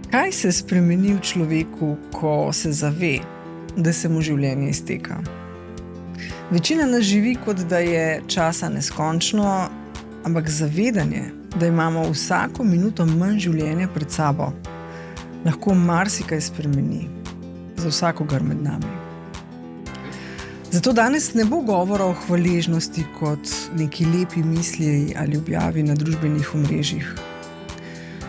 Kaj se spremeni v človeku, ko se zave, da se mu življenje izteka? Večina nas živi, kot da je časa neskončno, ampak zavedanje, da imamo vsako minuto manj življenja pred sabo, lahko marsikaj spremeni za vsakogar med nami. Zato danes ne bo govora o hvaležnosti kot neki lepi misli ali objavi na družbenih omrežjih.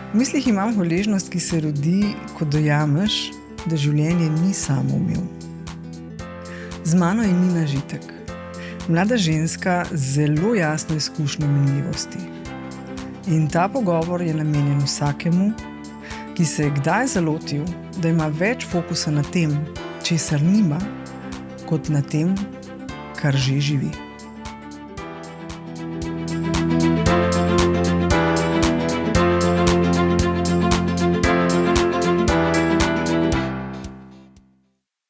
V mislih imam hvaležnost, ki se rodi, ko dojameš, da življenje ni samoumevno. Z mano je Nina Žitek, mlada ženska z zelo jasno izkušnjo minljivosti. In ta pogovor je namenjen vsakemu, ki se je kdaj zalotil, da ima več fokusa na tem, česar nima, kot na tem, kar že živi.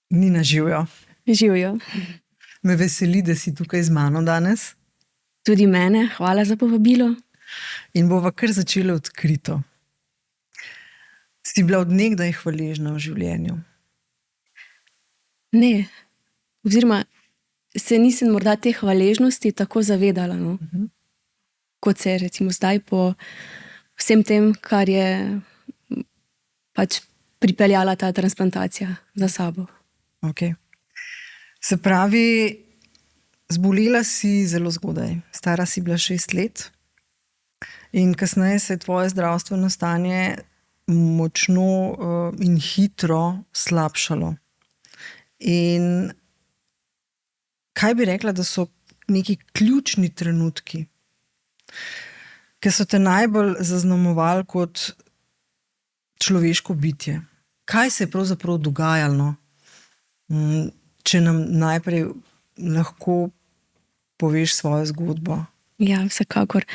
Nina, živjo. Živjo. Me veseli, da si tukaj z mano danes. Tudi mene, hvala za povabilo. In bova kar začela odkrito. Si bila od nekdaj hvaležna v življenju? Ne, oziroma se nisem morda te hvaležnosti tako zavedala, no? Kot se recimo zdaj po vsem tem, kar je pač pripeljala ta transplantacija za sabo. Okay. Se pravi, zbolela si zelo zgodaj. Stara si bila 6 let in kasneje se je tvoje zdravstveno stanje močno in hitro slabšalo. In kaj bi rekla, da so neki ključni trenutki, ki so te najbolj zaznamovali kot človeško bitje? Kaj se je pravzaprav dogajalo? Če nam najprej lahko poveš svojo zgodbo. Ja, vsekakor.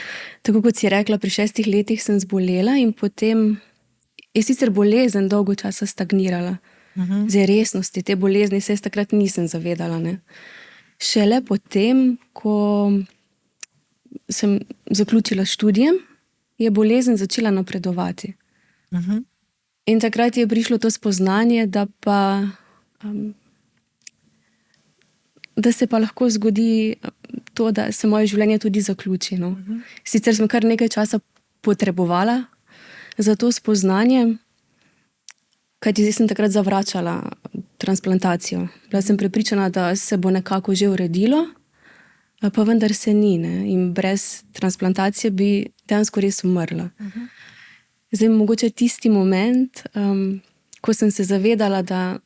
Tako kot si rekla, pri 6 letih sem zbolela in potem je sicer bolezen dolgo časa stagnirala. Zdaj resnosti te bolezni se jaz takrat nisem zavedala. Ne? Šele potem, ko sem zaključila študijem, je bolezen začela napredovati. In takrat je prišlo to spoznanje, da se pa lahko zgodi to, da se moje življenje tudi zaključi. No. Sicer sem kar nekaj časa potrebovala za to spoznanje, kajti zdaj sem takrat zavračala transplantacijo. Bila sem prepričana, da se bo nekako že uredilo, pa vendar se ni. Ne. In brez transplantacije bi dejansko res umrla. Zdaj mogoče tisti moment, ko sem se zavedala, da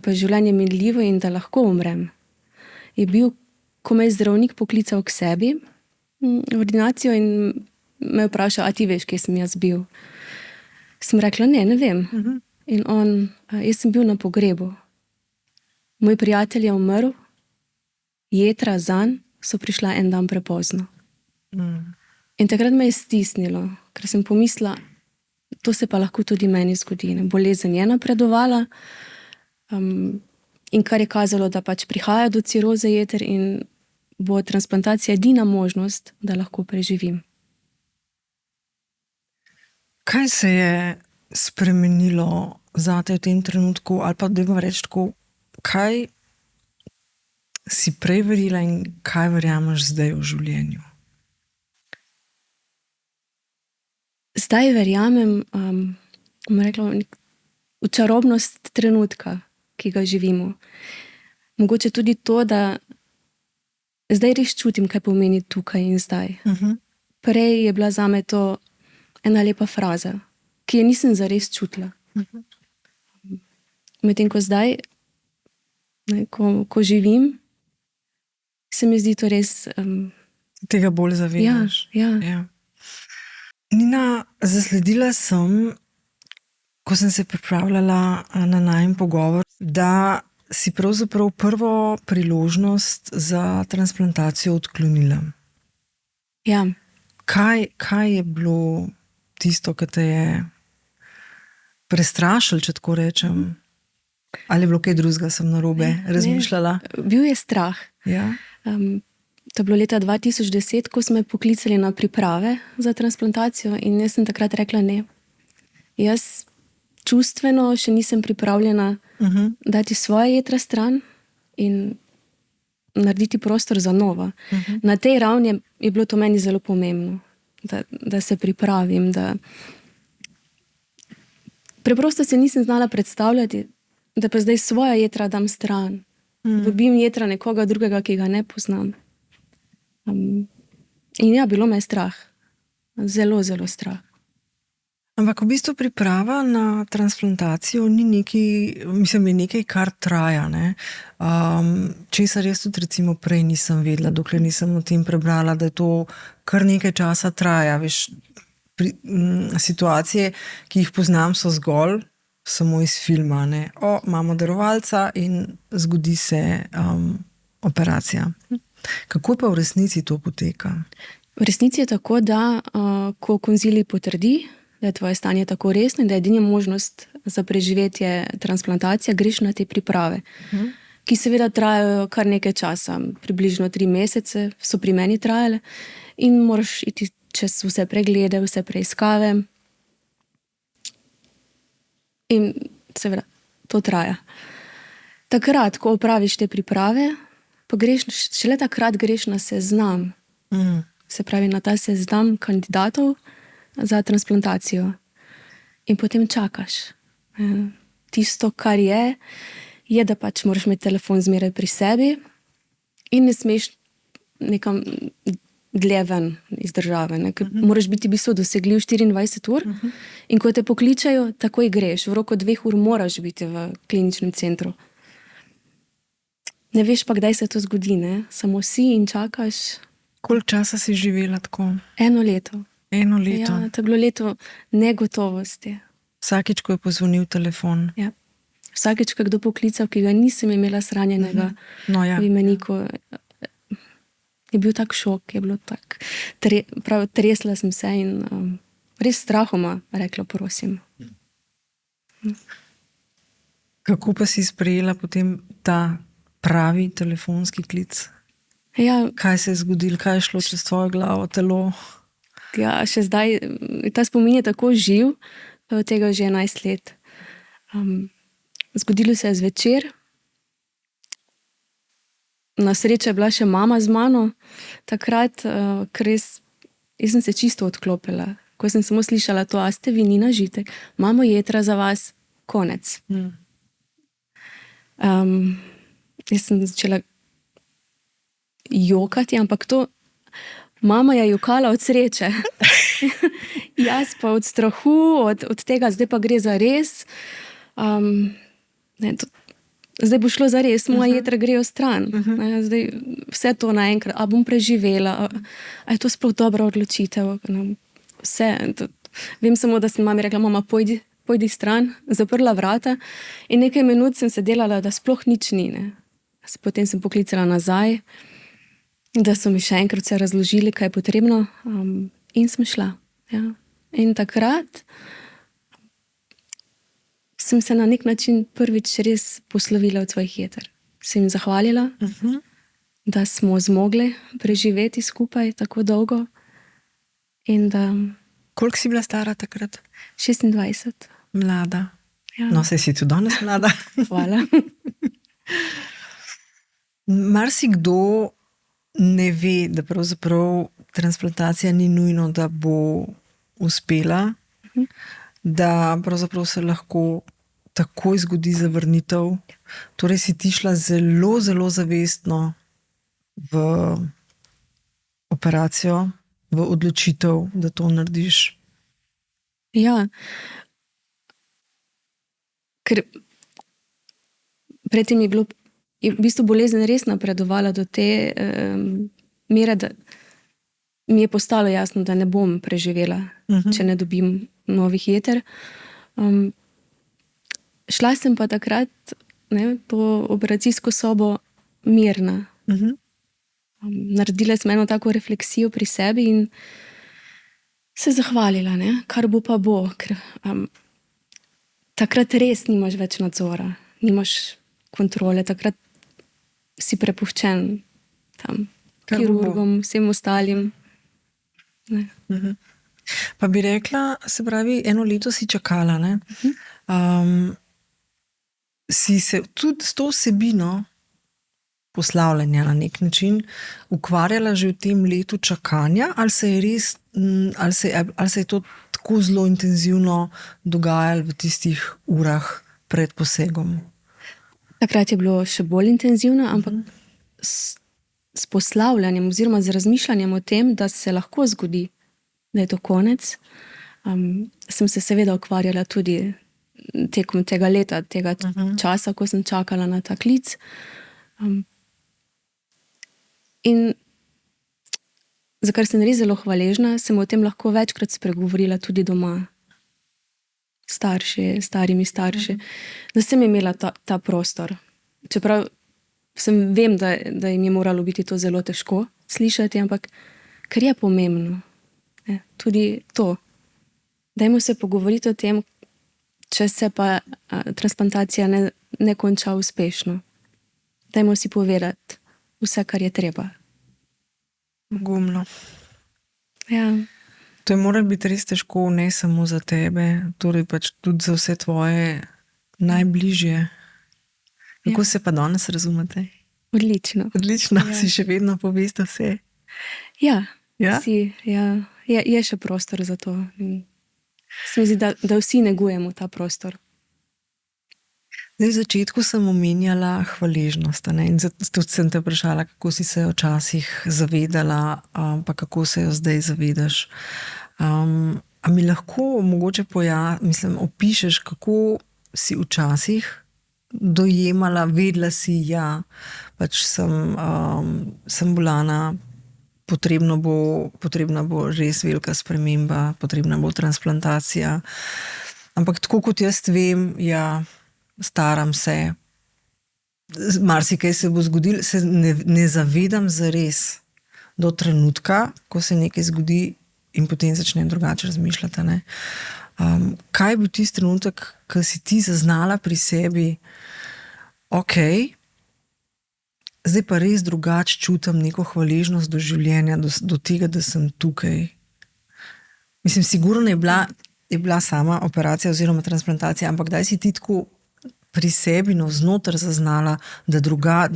pa je življenje minljivo in da lahko umrem, je bil, ko me je zdravnik poklical k sebi v ordinacijo in me vprašal, a ti veš, kje sem jaz bil? Sem rekla, ne vem. In jaz sem bil na pogrebu. Moj prijatelj je umrl, jetra zanj so prišla en dan prepozno. In takrat me je stisnilo, ker sem pomislila, to se pa lahko tudi meni zgodi. Ne? Bolezen je napredovala, in kar je kazalo, da pač prihaja do ciroze jeter in bo transplantacija edina možnost, da lahko preživim. Kaj se je spremenilo zate v tem trenutku, ali pa dajmo reči tako, kaj si prej verjela in kaj verjameš zdaj v življenju? Zdaj verjamem, rekla, v čarobnost trenutka, ki ga živimo. Mogoče tudi to, da zdaj res čutim, kaj pomeni tukaj in zdaj. Prej je bila zame to ena lepa fraza, ki je nisem zares čutila. Medtem ko zdaj, ko živim, se mi zdi to res... Tega bolj zavedaš. Ja. Nina, zasledila sem, ko sem se pripravljala na najin pogovor, da si pravzaprav prvo priložnost za transplantacijo odklonila. Ja. Kaj je bilo tisto, ki te je prestrašilo, če tako rečem? Ali je bilo kaj drugega, sem narobe razmišljala? Bil je strah. Ja. To je bilo leta 2010, ko so me poklicali na priprave za transplantacijo in jaz sem takrat rekla ne. Jaz čustveno še nisem pripravljena dati svoje jedra stran in narediti prostor za novo. Na tej ravni je bilo to meni zelo pomembno, da se pripravim, da preprosto se nisem znala predstavljati, da pa zdaj svoja jedra dam stran. Dobim jedra nekoga drugega, ki ga ne poznam. In ja, bilo me je strah. Zelo, zelo strah. Ampak v bistvu priprava na transplantacijo ni nekaj, kar traja. Ne? Česar jaz tudi recimo prej nisem vedela, dokler nisem o tem prebrala, da je to kar nekaj časa traja. Veš, situacije, ki jih poznam, so zgolj samo iz filma. Ne? Imamo darovalca in zgodi se operacija. Kako pa v resnici to poteka? V resnici je tako, da ko konzilij potrdi, da je tvoje stanje tako resno in da je edina možnost za preživetje transplantacije, greš na te priprave, ki seveda trajajo kar nekaj časa, približno 3 mesece so pri meni trajale in moraš iti čez vse preglede, vse preiskave in seveda to traja. Takrat, ko opraviš te priprave, pa šele takrat greš na seznam. Se pravi, na ta seznam kandidatov za transplantacijo. In potem čakaš. Tisto, kar je, da pač moraš imeti telefon zmeraj pri sebi in ne smeš nekam dlje ven iz države. Moraš biti v bistvu dosegljiv 24 ur in ko te pokličajo, takoj greš. V roku 2 ur moraš biti v kliničnem centru. Ne veš pa, kdaj se to zgodi, ne? Samo si in čakaš. Koliko časa si živela tako? 1 leto. 1 leto? Ja, to je bilo leto negotovosti. Vsakič, ko je pozvonil telefon? Ja. Vsakič, ko je kdo poklical, ki ga nisem imela shranjenega v imeniku, je bil tak šok, je bilo tak. Tresla sem se in res strahoma rekla, prosim. Kako pa si sprejela potem ta pravi telefonski klic? Ja, kaj se je zgodilo, kaj je šlo čez tvojo glavo, telo? Ja, še zdaj, ta spomin je tako živ, od tega že 11 let. Zgodilo se je zvečer. Na srečo je bila še mama z mano. Takrat, ker jaz sem se čisto odklopila. Ko sem samo slišala to, a ste vi Nina Žitek, imamo jedra za vas, konec. Jaz sem začela jokati, ampak to mama je jokala od sreče. Jaz pa od strahu, od tega, zdaj pa gre za res. Zdaj bo šlo za res, moja jedra grejo stran. Zdaj, vse to naenkrat, a bom preživela, a je to sploh dobra odločitev. Vse. Vem samo, da sem mami rekla, mama, pojdi stran, zaprla vrata in nekaj minut sem se delala, da sploh nič ni. Ne. Potem sem poklicala nazaj, da so mi še enkrat vse razložili, kaj je potrebno, in sem šla. Ja. In takrat sem se na nek način prvič res poslovila od svojih jeter. Sem jim zahvalila, da smo zmogli preživeti skupaj tako dolgo. In da... Koliko si bila stara takrat? 26. Mlada. Ja. No, saj si tudi danes mlada. Hvala. Marsikdo ne ve, da pravzaprav transplantacija ni nujno, da bo uspela, da pravzaprav se lahko takoj zgodi zavrnitev. Torej si ti šla zelo, zelo zavestno v operacijo, v odločitev, da to narediš. Ja. Ker predtem je v bistvu bolezen res napredovala do te mere, da mi je postalo jasno, da ne bom preživela, če ne dobim novih jeter. Šla sem pa takrat to operacijsko sobo mirna. Naredila sem eno tako refleksijo pri sebi in se zahvalila, kar bo pa bo. Ker takrat res nimaš več nadzora, nimaš kontrole, takrat si prepuščen tam kirurgom, vsem ostalim. Pa bi rekla, se pravi, 1 leto si čakala, ne? Si se tudi s to vsebino poslavljanja na nek način ukvarjala že v tem letu čakanja, ali se je res, ali se je to tako zelo intenzivno dogajalo v tistih urah pred posegom? Takrat je bilo še bolj intenzivno, ampak s poslavljanjem oziroma z razmišljanjem o tem, da se lahko zgodi, da je to konec, sem se seveda ukvarjala tudi tekom tega leta, tega časa, ko sem čakala na ta klic. In za kar sem res zelo hvaležna, sem o tem lahko večkrat spregovorila tudi doma. Starimi starši, da sem imela ta prostor. Čeprav vem, da jim je moralo biti to zelo težko slišati, ampak ker je pomembno. Tudi to. Dajmo se pogovoriti o tem, če se pa transplantacija ne konča uspešno. Dajmo si povedati vse, kar je treba. Pogumno. Ja. To je moralo biti res težko, ne samo za tebe, torej pač tudi za vse tvoje najbližje. Kako se pa danes razumete? Odlično. Odlično, si še vedno poveste vse. Ja, je še prostor za to. Se mi zdi, da vsi negujemo ta prostor. Zdaj, v začetku sem omenjala hvaležnost, ne? In zato sem te vprašala, kako si se včasih zavedala, pa kako se jo zdaj zavedaš. A mi lahko mogoče opišeš, kako si včasih dojemala, vedela si, pač sem bolana, potrebna bo res velika sprememba, potrebna bo transplantacija. Ampak tako kot jaz vem, staram se, marsikaj se bo zgodilo, se ne zavedam zares do trenutka, ko se nekaj zgodi in potem začnem drugače razmišljati. Ne? Kaj je bil tisti trenutek, ko si ti zaznala pri sebi, zdaj pa res drugače čutim neko hvaležnost do življenja, do tega, da sem tukaj. Mislim, sigurno je bila sama operacija oziroma transplantacija, ampak daj si ti tako pri sebi navznoter zaznala, da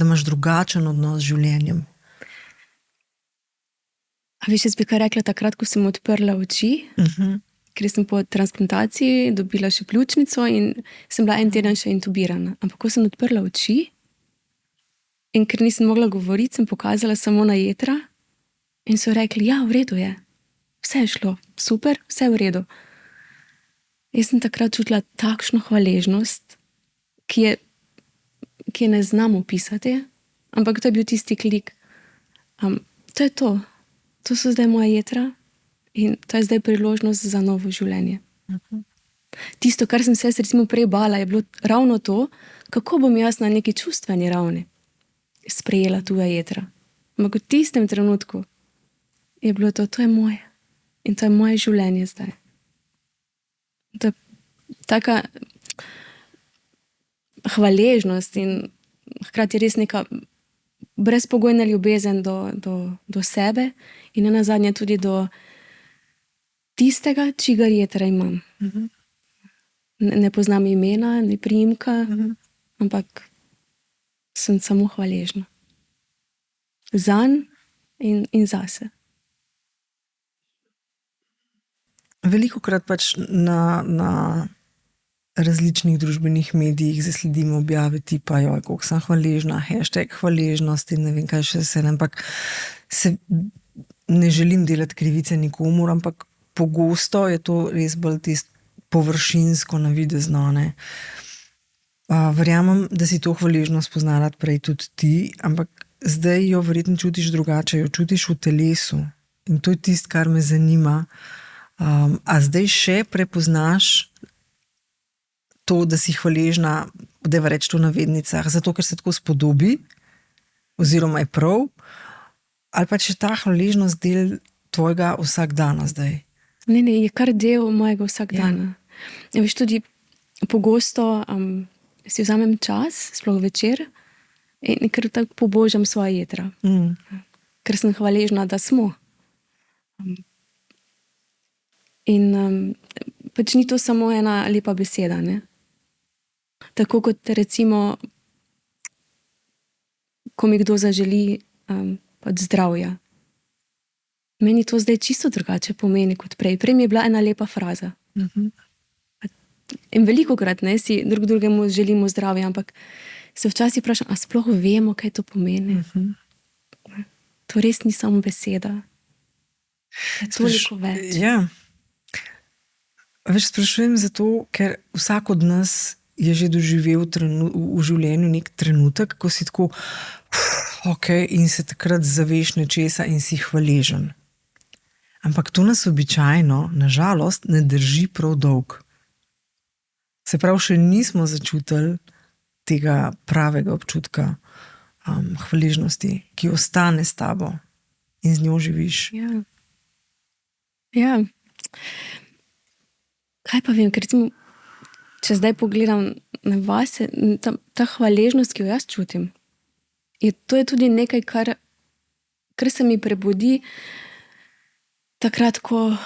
imaš drugačen odnos z življenjem. A veš, jaz bi kar rekla takrat, ko sem odprla oči, ker sem po transplantaciji dobila še pljučnico in sem bila 1 teden še intubirana. Ampak ko sem odprla oči in ker nisem mogla govoriti, sem pokazala samo na jetra in so rekli, v redu je. Vse je šlo, super, vse je v redu. Jaz sem takrat čutila takšno hvaležnost, ki je ne znam opisati, ampak to je bil tisti klik. To je to. To so zdaj moja jetra in to je zdaj priložnost za novo življenje. Tisto, kar sem se recimo prej bala, je bilo ravno to, kako bom jaz na neki čustveni ravni sprejela tuja jetra. Ampak v tistem trenutku je bilo to je moje in to je moje življenje zdaj. To je taka hvaležnost in hkrati res neka brezpogojna ljubezen do sebe in nenazadnje tudi do tistega, čigar jetra imam. Ne poznam imena, ne priimka, ampak sem samo hvaležna. Zanj in zase. Velikokrat pač na različnih družbenih medijih zasledimo objave tipa, koliko sem hvaležna, #hvaležnost in ne vem kaj še vse, ampak se ne želim delati krivice nikomur, ampak pogosto je to res bolj tisto površinsko navidezno, ne. Verjamem, da si to hvaležnost poznala prej tudi ti, ampak zdaj jo verjetno čutiš drugače, jo čutiš v telesu in to je tisto, kar me zanima. A zdaj še prepoznaš to, da si hvaležna, dajva reči to v navednicah, zato ker se tako spodobi oziroma je prav, ali pa če ta hvaležnost del tvojega vsakdana zdaj? Ne, je kar del mojega vsakdana. Ja, veš, tudi pogosto si vzamem čas, sploh večer, in ker tako pobožam svoje jetra. Ker sem hvaležna, da smo. In pač ni to samo ena lepa beseda. Ne? Tako kot recimo, ko mi kdo zaželi pač zdravja. Meni to zdaj čisto drugače pomeni kot prej. Prej mi je bila ena lepa fraza. In velikokrat ne, si drugemu želimo zdravja, ampak se včasih vprašam, a sploh vemo, kaj to pomeni. To res ni samo beseda. Je toliko več. Ja. Več sprašujem zato, ker vsak od nas je že doživel v življenju nek trenutek, ko si tako in se takrat zaveš nečesa in si hvaležen. Ampak to nas običajno, nažalost, ne drži prav dolg. Se pravi, še nismo začutili tega pravega občutka hvaležnosti, ki ostane s tabo in z njo živiš. Ja. Kaj pa vem, ker če zdaj pogledam na vase, ta hvaležnost, ki jo jaz čutim, to je tudi nekaj, kar se mi prebudi takrat, ko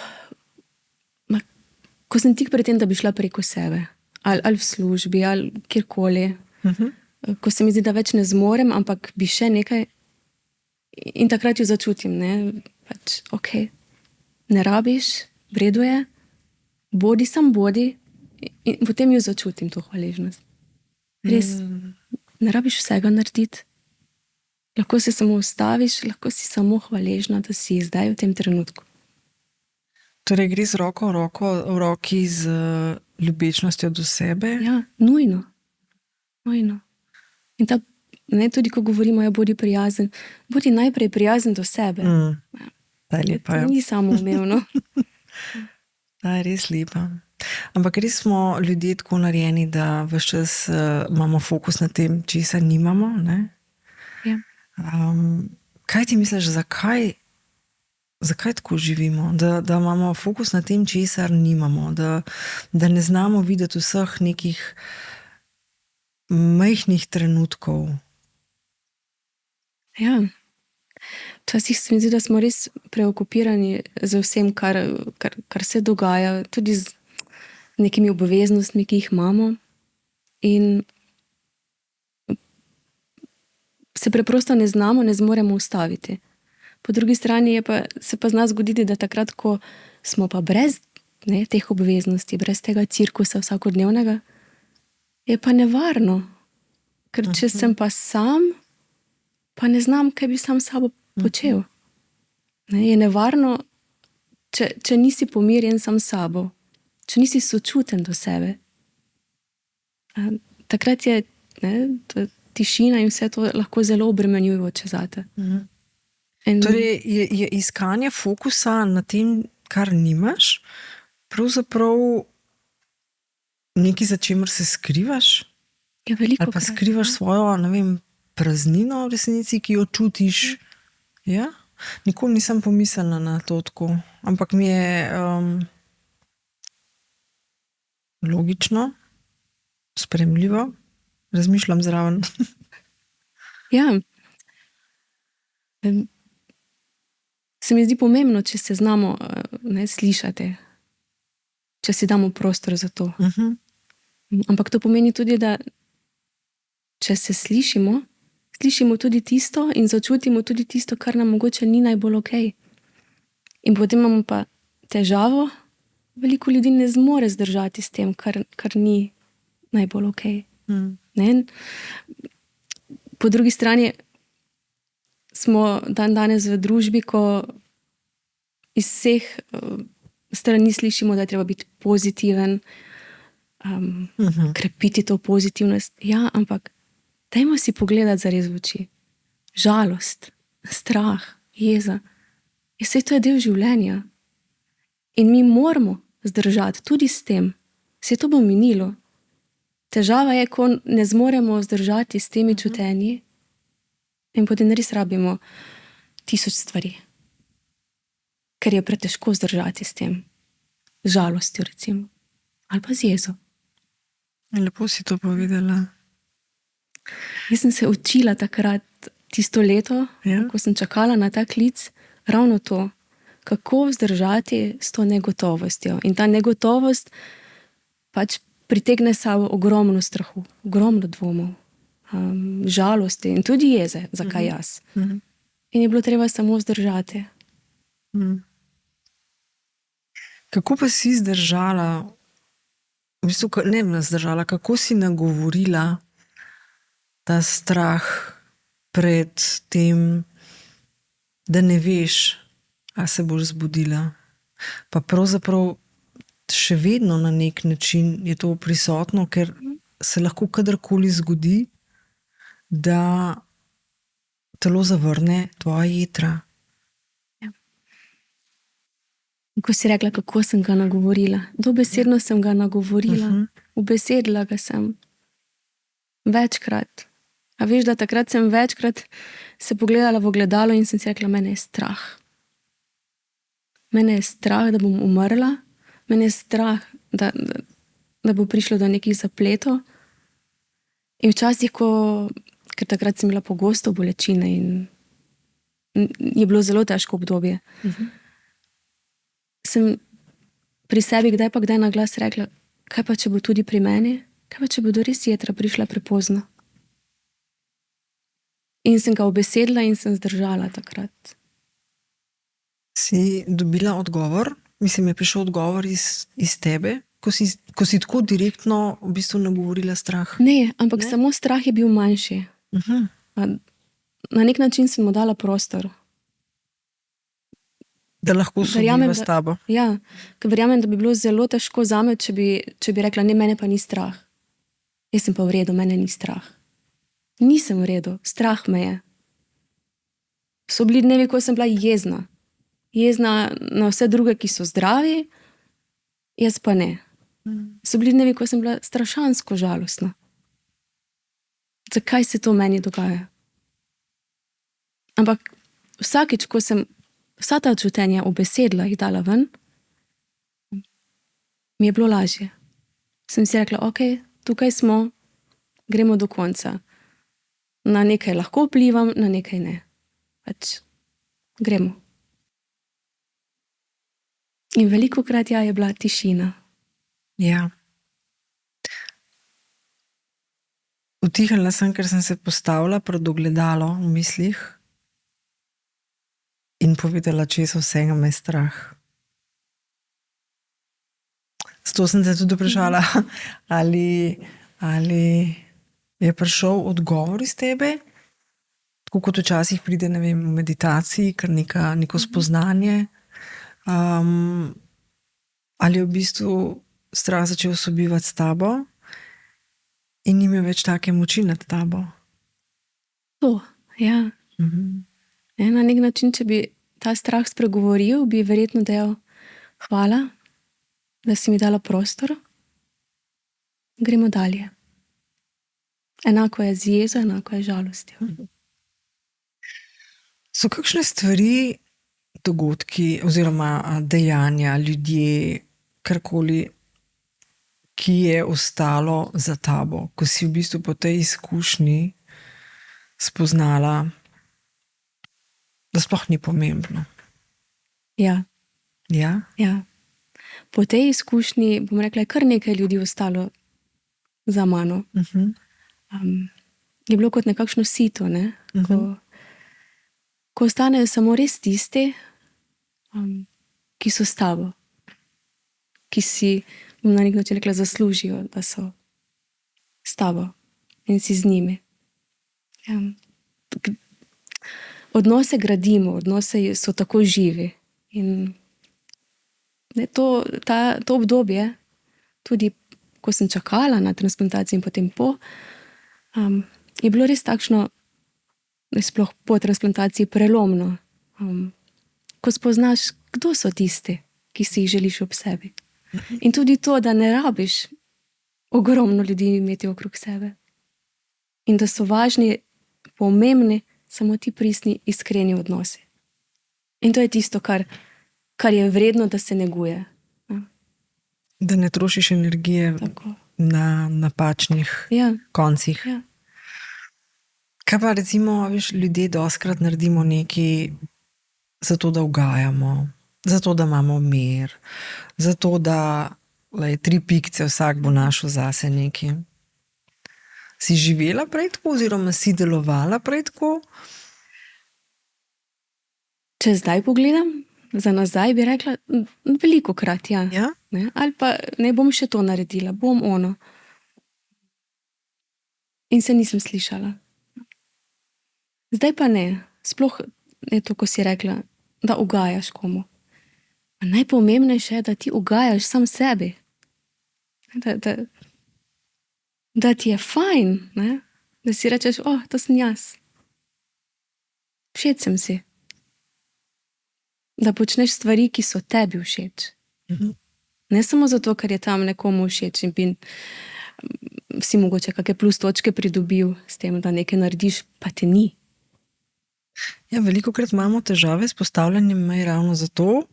sem tik pred tem, da bi šla preko sebe. Ali v službi, ali kjerkoli. Ko se mi zdi, da več ne zmorem, ampak bi še nekaj. In takrat jo začutim. Ne, pač, ne rabiš, v redu je, bodi. In potem jo začutim, to hvaležnost. Res, ne rabiš vsega narediti. Lahko se samo ustaviš, lahko si samo hvaležna, da si zdaj v tem trenutku. Torej gre z roko v roki z ljubečnostjo do sebe? Ja, nujno. In tudi ko govorimo, bodi prijazen, bodi najprej prijazen do sebe. Ta je lepa. To ni samoumevno. Ta je res lepa. Ampak res smo ljudje tako narejeni, da ves čas imamo fokus na tem, česar nimamo. Ne? Ja. Kaj ti misliš, zakaj tako živimo? Da imamo fokus na tem, česar nimamo, da ne znamo videti vseh nekih majhnih trenutkov. Ja. Včasih se mi zdi, da smo res preokupirani z vsem, kar se dogaja, tudi z nekimi obveznostmi, ki jih imamo. In se preprosto ne zmoremo ustaviti. Po drugi strani se pa zna zgoditi, da takrat, ko smo pa brez teh obveznosti, brez tega cirkusa vsakodnevnega, je pa nevarno. Ker če sem pa sam, pa ne znam, kaj bi sam s sabo počel. Je nevarno, če nisi pomirjen sam s sabo, če nisi sočuten do sebe. Takrat je tišina in vse to lahko zelo obremenjujoče zate. Torej je iskanje fokusa na tem, kar nimaš, pravzaprav nekaj, za čemer se skrivaš? Ja, veliko. Ali pa skrivaš svojo, praznino v resnici, ki jo čutiš? Ja? Nikoli nisem pomislila na to tako, ampak mi je logično, sprejemljivo, razmišljam zraven. Ja. Se mi zdi pomembno, če se znamo slišati, če si damo prostor za to. Ampak to pomeni tudi, da če se slišimo tudi tisto in začutimo tudi tisto, kar nam mogoče ni najbolj okej. In potem imamo pa težavo, veliko ljudi ne zmore zdržati s tem, kar ni najbolj okej. Po drugi strani smo danes v družbi, ko iz vseh strani slišimo, da je treba biti pozitiven, krepiti to pozitivnost. Ja, ampak dajmo si pogledati zares v oči. Žalost, strah, jeza. Vse to je del življenja. In mi moramo zdržati tudi s tem. Vse to bo minilo. Težava je, ko ne zmoremo zdržati s temi čutenji in potem res rabimo 1000 stvari. Ker je pretežko zdržati s tem. Z žalostjo, recimo. Ali pa z jezo. Lepo si to povedala. Jaz sem se učila takrat, tisto leto, ko sem čakala na ta klic, ravno to. kako vzdržati s to negotovostjo. In ta negotovost pač pritegne sabo ogromno strahu, ogromno dvomov, žalosti in tudi jeze, zakaj jaz. In je bilo treba samo vzdržati. Kako pa si zdržala, v bistvu, zdržala, kako si nagovorila ta strah pred tem, da ne veš, a se boš zbudila? Pa pravzaprav še vedno na nek način je to prisotno, ker se lahko kadarkoli zgodi, da telo zavrne tvoja jetra. Ko si rekla, kako sem ga nagovorila. Dobesedno sem ga nagovorila. Ubesedila ga sem. Večkrat. A veš, da takrat sem večkrat se pogledala v ogledalo in sem si rekla, mene je strah. Mene je strah, da bom umrla. Mene je strah, da bo prišlo do nekih zapletov. In včasih, ker takrat sem imela pogosto bolečine in je bilo zelo težko obdobje, sem pri sebi kdaj pa kdaj na glas rekla, kaj pa če bo tudi pri meni, kaj pa če bodo res jetra prišla prepozno. In sem ga ubesedila in sem zdržala takrat. Si dobila odgovor? Mislim, je prišel odgovor iz tebe, ko si tako direktno v bistvu nagovorila strah? Ne, ampak samo strah je bil manjši. Na nek način sem mu dala prostor. Da lahko sobiva s tabo. Ja, ker verjamem, da bi bilo zelo težko zame, če bi rekla, ne, mene pa ni strah. Jaz sem pa v redu, mene ni strah. Nisem v redu, strah me je. So bili dnevi, ko sem bila jezna. Jezna na vse druge, ki so zdravi, jaz pa ne. So bili dnevi, ko sem bila strašansko žalostna. Zakaj se to meni dogaja? Ampak vsakič, ko sem vsa ta čutenja ubesedila, jih dala ven, mi je bilo lažje. Sem si rekla, ok, tukaj smo, gremo do konca. Na nekaj lahko vplivam, na nekaj ne. Pač gremo. In velikokrat je bila tišina. Ja. Utihnila sem, ker sem se postavila pred ogledalo v mislih in povedala, česa vsega me je strah. Zato sem te tudi vprašala, ali je prišel odgovor iz tebe, tako kot včasih pride, ne vem, v meditaciji, kar neko spoznanje, ali je v bistvu strah začel sobivati s tabo in nima več take moči nad tabo. To, ja. Na nek način, če bi ta strah spregovoril, bi verjetno dejal, hvala, da si mi dala prostor, gremo dalje. Enako je z jezo, enako je žalostjo. So kakšne stvari, dogodki oziroma dejanja, ljudje, karkoli, ki je ostalo za tabo, ko si v bistvu po tej izkušnji spoznala, da sploh ni pomembno? Ja. Ja? Ja. Po tej izkušnji, bom rekla, je kar nekaj ljudi ostalo za mano. Je bilo kot nekakšno sito, ne? Ko ostanejo samo res tisti, ki so s tabo, ki si, bom na nek način rekla, zaslužijo, da so s tabo in si z njimi. Ja. Odnose gradimo, odnose so tako živi. In to obdobje, tudi ko sem čakala na transplantacijo in potem po, je bilo res takšno, sploh po transplantaciji, prelomno. Ko spoznaš, kdo so tisti, ki si jih želiš ob sebi. In tudi to, da ne rabiš ogromno ljudi imeti okrog sebe. In da so važni, pomembni, samo ti pristni, iskreni odnosi. In to je tisto, kar je vredno, da se neguje. Da ne trošiš energije na napačnih koncih. Ja. Kaj pa recimo, veš, ljudje dostikrat naredimo nekaj zato, da ugajamo, Zato, da imamo mir, zato, da 3 pikce vsak bo našel zase nekaj. Si živela prej tako, oziroma si delovala prej tako? Če zdaj pogledam, za nazaj bi rekla, veliko krat, ja. Ja? Ne? Ali pa ne bom še to naredila, bom ono. In se nisem slišala. Zdaj pa ne. Sploh je to, ko si rekla, da ugajaš komu. A najpomembnejše je, da ti ugajaš sam sebi. Da ti je fajn, ne? Da si rečeš, to sem jaz. Všeč sem si. Da počneš stvari, ki so tebi všeč. Ne samo zato, ker je tam nekomu všeč in bi si mogoče kakšne plus točke pridobil s tem, da nekaj narediš, pa te ni. Ja, velikokrat imamo težave s postavljanjem mej ravno zato,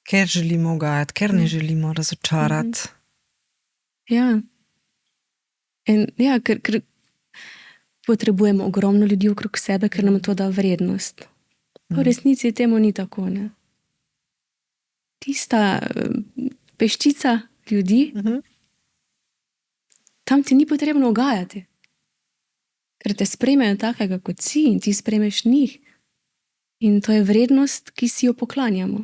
ker želimo ugajati, ker ne želimo razočarati. Ja. In ja, ker potrebujemo ogromno ljudi okrog sebe, ker nam to da vrednost. V resnici temu ni tako, ne. Tista peščica ljudi, tam ti ni potrebno ugajati. Ker te sprejmejo takega, kot si, in ti sprejmeš njih. In to je vrednost, ki si jo poklanjamo.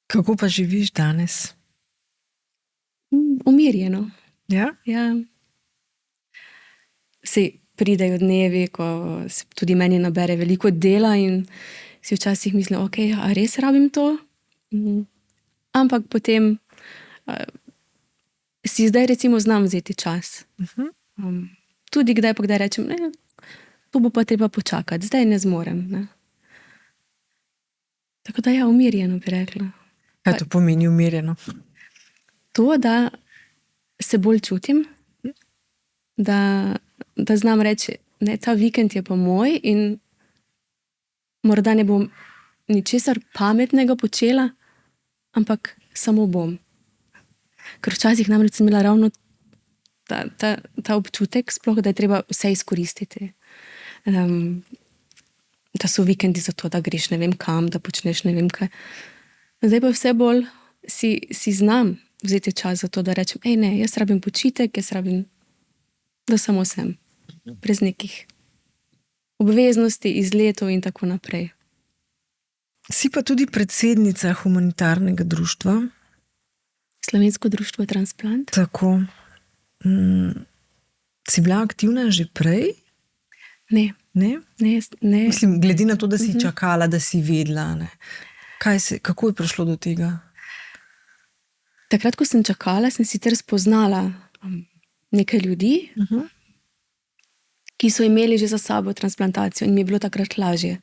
Kako pa živiš danes? Umirjeno. Ja? Ja. Saj pridejo dnevi, ko se tudi meni nabere veliko dela in si včasih mislim, a res rabim to? Ampak potem si zdaj recimo znam vzeti čas. Tudi kdaj pa kdaj rečem, to bo pa treba počakati, zdaj ne zmorem. Ne? Tako da ja, umirjeno bi rekla. Kaj to pomeni umirjeno? To, da se bolj čutim, da znam reči, ne, ta vikend je pa moj in morda ne bom ničesar pametnega počela, ampak samo bom. Ker včasih namreč sem imela ravno ta občutek, sploh, da je treba vse izkoristiti. Da so vikendi za to, da greš ne vem kam, da počneš ne vem kaj. Zdaj pa vse bolj si znam vzeti čas za to, da rečem, ne, jaz rabim počitek, jaz rabim, da samo sem. Brez nekih obveznosti, izletov in tako naprej. Si pa tudi predsednica humanitarnega društva. Slovensko društvo Transplant. Tako. Si bila aktivna že prej? Ne. Ne? Ne. Mislim, glede na to, da si čakala, da si vedela. Ne? Kako je prišlo do tega? Takrat, ko sem čakala, sem sicer spoznala nekaj ljudi, ki so imeli že za sabo transplantacijo in mi je bilo takrat lažje.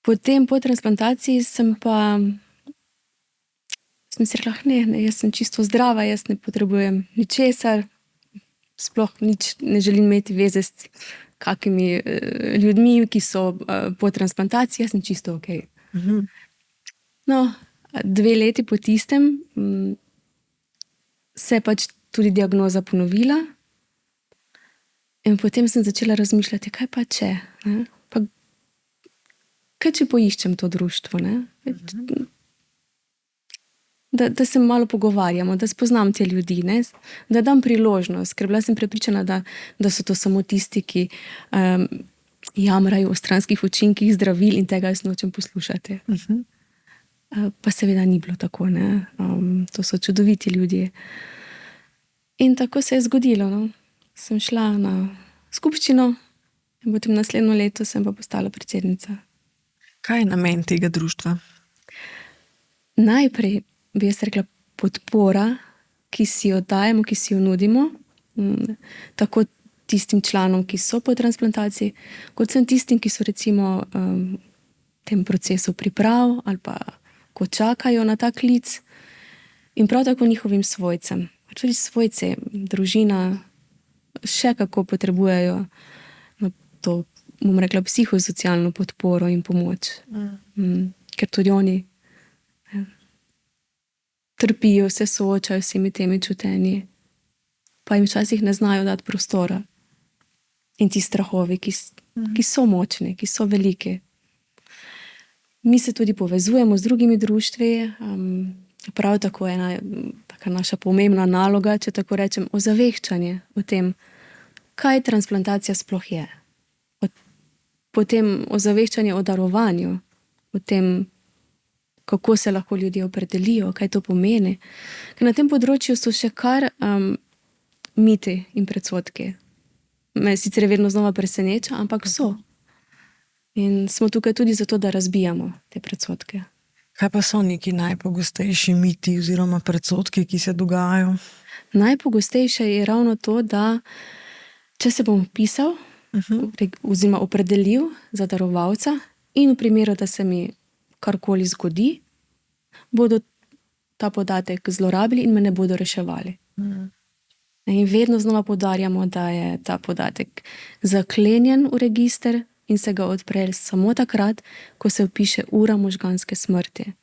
Potem po transplantaciji sem si rekla, ne, jaz sem čisto zdrava, jaz ne potrebujem ničesar, sploh nič ne želim imeti veze s kakimi ljudmi, ki so po transplantaciji, jaz sem čisto okej. No, 2 leti po tistem se je pač tudi diagnoza ponovila in potem sem začela razmišljati, kaj pa če, ne? Kaj če poiščem to društvo, ne? Da se malo pogovarjamo, da spoznam te ljudi, ne? Da dam priložnost, ker bila sem prepričana, da so to samo tisti, ki jamrajo o stranskih učinkih zdravil in tega jaz nočem poslušati. Pa seveda ni bilo tako, ne? To so čudoviti ljudje. In tako se je zgodilo, no? Sem šla na skupščino in potem naslednjo leto sem pa postala predsednica. Kaj je namen tega društva? Najprej bi jaz rekla podpora, ki si jo dajemo, ki si jo nudimo, tako tistim članom, ki so po transplantaciji, kot vsem tistim, ki so recimo v tem procesu priprav ali pa ko čakajo na ta klic, in prav tako njihovim svojcem. Tudi svojci, družina še kako potrebujejo to, bom rekla, psihosocialno podporo in pomoč. Ker tudi oni trpijo, se soočajo s vsemi temi čutenji, pa jim včasih ne znajo dati prostora. In ti strahovi, ki ki so močni, ki so veliki. Mi se tudi povezujemo z drugimi društvi, prav tako je taka naša pomembna naloga, če tako rečem, ozaveščanje o tem, kaj transplantacija sploh je. Potem ozaveščanje o darovanju, o tem, kako se lahko ljudje opredelijo, kaj to pomeni. Ker na tem področju so še kar miti in predsodki. Me sicer vedno znova preseneča, ampak so. In smo tukaj tudi zato, da razbijamo te predsodke. Kaj pa so neki najpogostejši miti oziroma predsodki, ki se dogajajo? Najpogostejše je ravno to, da če se bom vpisal oziroma opredelil za darovalca in v primeru, da se mi karkoli zgodi, bodo ta podatek zlorabili in me ne bodo reševali. In vedno znova poudarjamo, da je ta podatek zaklenjen v register in se ga odpre samo takrat, ko se vpiše ura možganske smrti.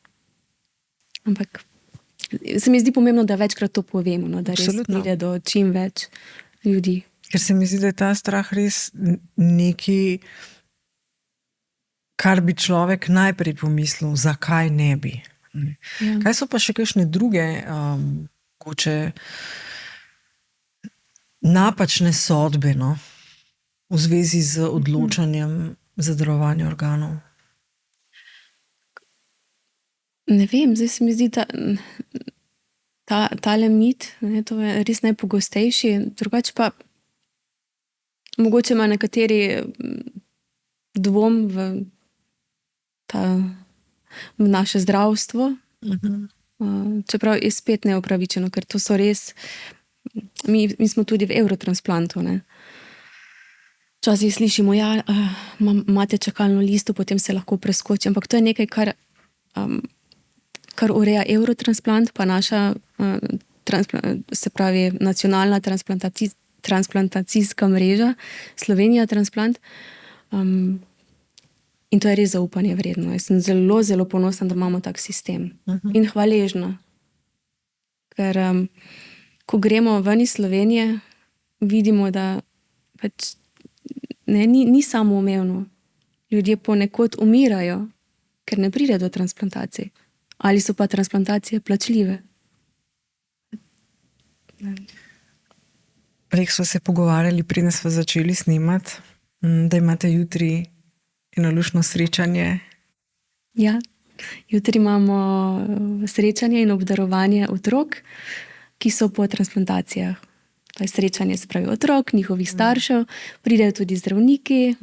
Ampak se mi zdi pomembno, da večkrat to povemo, no, da res pride do čim več ljudi. Ker se mi zdi, da je ta strah res nekaj, kar bi človek najprej pomislil, zakaj ne bi. Ja. Kaj so pa še kakšne druge napačne sodbe, no, v zvezi z odločanjem za darovanje organov? Ne vem, zdaj se mi zdi, tale mit, ne, to je res najpogostejši, drugače pa mogoče ima nekateri dvom v naše zdravstvo, čeprav je spet neupravičeno, ker to so res, mi smo tudi v Eurotransplantu, ne. Včasih slišimo, ja, imate čakalno listo, potem se lahko preskoči, ampak to je nekaj, kar ureja Eurotransplant, pa naša se pravi nacionalna transplantacijska mreža, Slovenija Transplant. In to je res zaupanje vredno. Jaz sem zelo, zelo ponosna, da imamo tak sistem. In hvaležna. Ker ko gremo ven iz Slovenije, vidimo, da pač ni samoumevno. Ljudje ponekod umirajo, ker ne pride do transplantacij. Ali so pa transplantacije plačljive. Prej smo se pogovarjali, preden smo začeli snemati, da imate jutri eno luštno srečanje. Ja, jutri imamo srečanje in obdarovanje otrok, ki so po transplantacijah. To je srečanje, se pravi otrok, njihovih staršev, pridejo tudi zdravniki.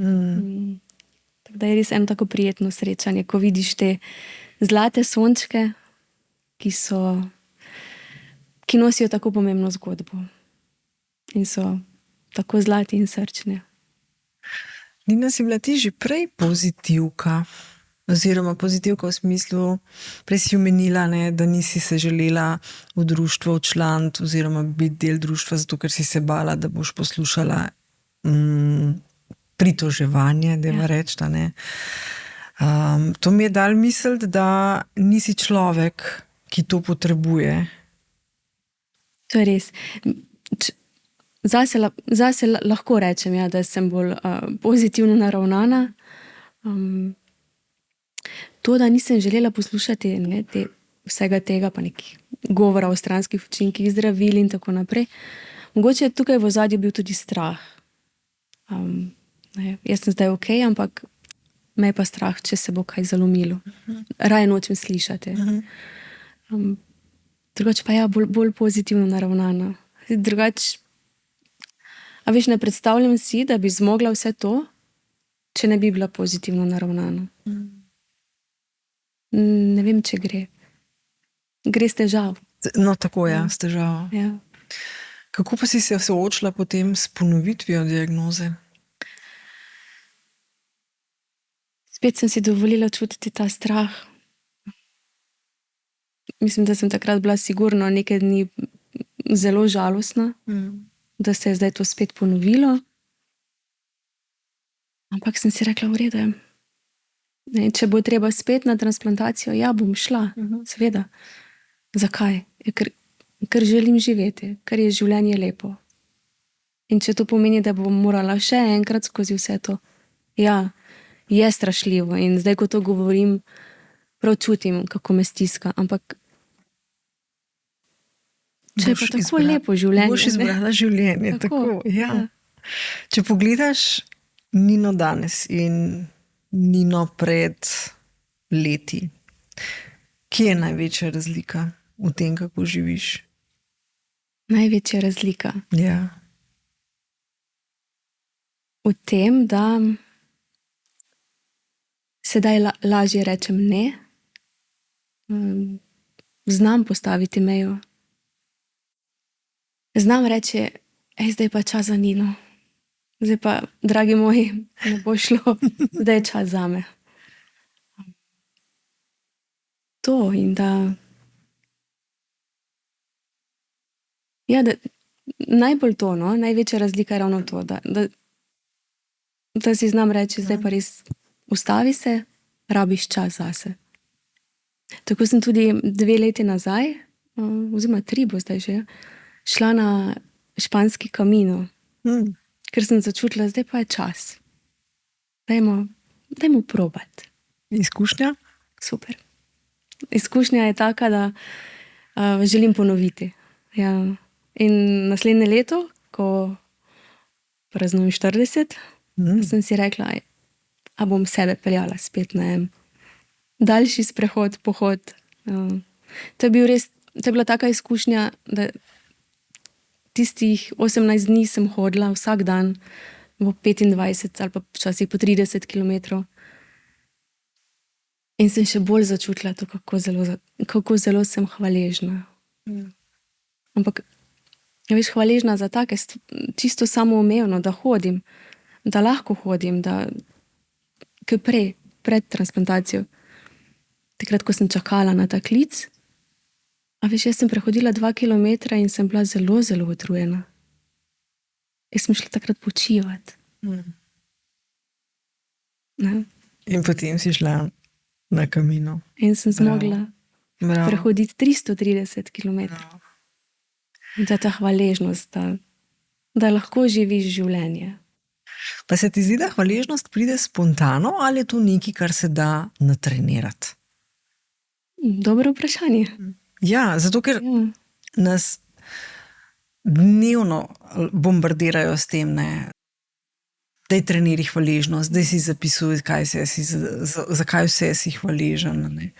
Tako da je res eno tako prijetno srečanje, ko vidiš te zlate sončke, ki nosijo tako pomembno zgodbo. In so tako zlati in srčni. Nina, si bila ti že prej pozitivka? Oziroma pozitivka v smislu, prej si omenila, ne, da nisi se želela v društvo včlaniti oziroma biti del društva, zato ker si se bala, da boš poslušala pritoževanje, dajmo reči, da ne. To mi je dalo misliti, da nisi človek, ki to potrebuje. To je res. Zase lahko rečem, ja, da sem bolj pozitivno naravnana. To, da nisem želela poslušati vsega tega, pa nekih govora o stranskih učinkih, zdravil in tako naprej. Mogoče je tukaj v ozadju bil tudi strah. Jaz sem zdaj okej, ampak me je pa strah, če se bo kaj zalomilo. Raje nočem slišati. Drugače pa ja, bolj pozitivno naravnana. Drugače, a veš, ne predstavljam si, da bi zmogla vse to, če ne bi bila pozitivno naravnana. Ne vem, če gre. Gre s težav. No, tako ja, s težavo. Ja. Kako pa si se soočila potem s ponovitvijo diagnoze? Spet sem si dovolila čutiti ta strah. Mislim, da sem takrat bila sigurno nekaj dni zelo žalostna, da se je zdaj to spet ponovilo. Ampak sem si rekla, v redu je. Če bo treba spet na transplantacijo, ja, bom šla, seveda. Zakaj? Ker želim živeti, ker je življenje lepo. In če to pomeni, da bom morala še enkrat skozi vse to, Ja, je strašljivo in zdaj, ko to govorim, prav čutim, kako me stiska, ampak če je pa tako lepo življenje. Boš izbrala življenje, tako, ja. Če pogledaš Nino danes in Nino pred leti, kje je največja razlika v tem, kako živiš? Največja razlika Ja. v tem, da sedaj lažje rečem ne, znam postaviti mejo. Znam reči, zdaj pa čas za Nino. Zdaj pa, dragi moji, ne bo šlo, zdaj je čas zame. To in da, ja, da najbolj to, no, največja razlika je ravno to, da si znam reči, zdaj pa res ustavi se, rabiš čas zase. Tako sem tudi 2 leti nazaj, oziroma 3 bo zdaj že, šla na španski Camino, ker sem začutila, zdaj pa je čas. Dajmo probati. Izkušnja? Super. Izkušnja je taka, da želim ponoviti. Ja. In naslednje leto, ko praznujem 40, sem si rekla, a bom sebe peljala spet na en daljši sprehod, pohod. To je bila taka izkušnja, da tistih 18 dni sem hodila vsak dan po 25 ali pa včasih po 30 kilometrov. In sem še bolj začutila to, kako zelo sem hvaležna. Ampak, veš, hvaležna za take čisto samoumevno, da hodim, da lahko hodim, da kaj pred transplantacijo. Takrat, ko sem čakala na ta klic, a veš, jaz sem prehodila 2 kilometra in sem bila zelo, zelo utrujena. Jaz sem šla takrat počivati. In potem si šla na Camino. In sem zmogla prehoditi 330 kilometrov. In to je ta hvaležnost, da lahko živiš življenje. Pa se ti zdi, da hvaležnost pride spontano ali je to nekaj, kar se da natrenirati? Dobro vprašanje. Ja, zato ker nas dnevno bombardirajo s tem, ne, daj treniraj hvaležnost, daj si zapisuj, zakaj vse si hvaležen. Ne.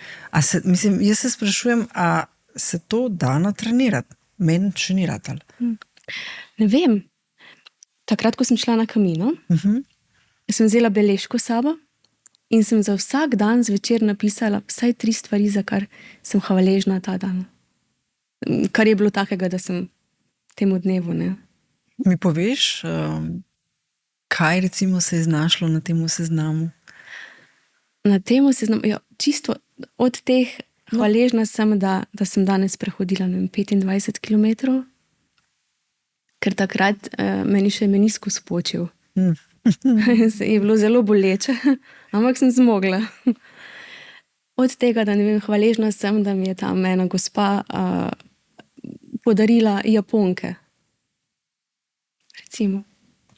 Jaz se sprašujem, a se to da natrenirati? Meni še ni ratalo. Ne vem. Takrat, ko sem šla na Camino, sem vzela beležko s sabo in sem za vsak dan zvečer napisala vsaj 3 stvari, za kar sem hvaležna ta dan. Kar je bilo takega, da sem temu dnevu, ne. Mi poveš, kaj recimo se je znašlo na temu seznamu? Na temu seznamu, ja, čisto od teh hvaležna sem, da sem danes prehodila 25 kilometrov, ker takrat meni še meniskus počil. Je bilo zelo boleče, ampak sem zmogla. Od tega, da ne vem, hvaležna sem, da mi je tam ena gospa podarila japonke. Recimo.